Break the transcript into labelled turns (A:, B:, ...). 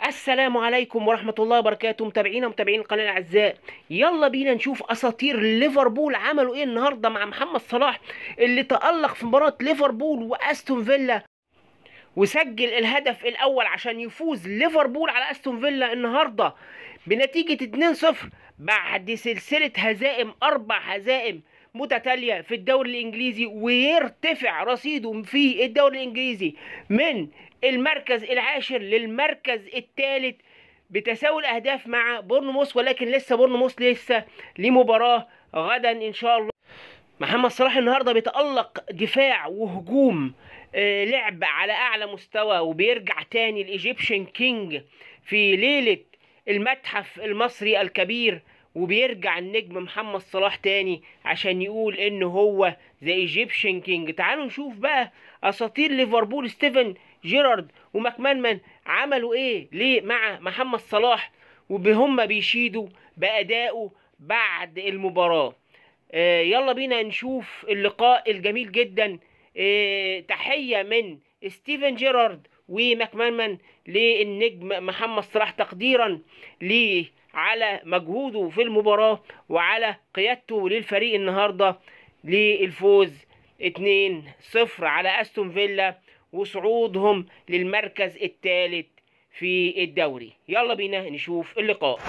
A: السلام عليكم ورحمة الله وبركاته، متابعين القناة الأعزاء. يلا بينا نشوف أساطير ليفربول عملوا إيه النهاردة مع محمد صلاح اللي تألق في مباراة ليفربول وأستون فيلا وسجل الهدف الأول عشان يفوز ليفربول على أستون فيلا النهاردة بنتيجة 2-0 بعد سلسلة هزائم، 4 هزائم متتالية في الدوري الإنجليزي، ويرتفع رصيده في الدوري الإنجليزي من المركز العاشر للمركز الثالث بتساوي الأهداف مع بورنموث. ولكن لسه بورنموث لسه ليه مباراة غدا إن شاء الله. محمد صلاح النهارده بيتألق دفاع وهجوم، لعب على اعلى مستوى، وبيرجع تاني الايجيبشن كينج في ليلة المتحف المصري الكبير، وبيرجع النجم محمد صلاح تاني عشان يقول انه هو ذا ايجيبشن كينج. تعالوا نشوف بقى اساطير ليفربول ستيفن جيرارد وماكمانمان عملوا ايه ليه مع محمد صلاح، وبهم بيشيدوا بأدائه بعد المباراة. يلا بينا نشوف اللقاء الجميل جدا. تحية من ستيفن جيرارد وماكمانمان للنجم محمد صلاح، تقديرا ليه على مجهوده في المباراة وعلى قيادته للفريق النهاردة للفوز 2-0 على أستون فيلا وصعودهم للمركز الثالث في الدوري. يلا بينا نشوف اللقاء.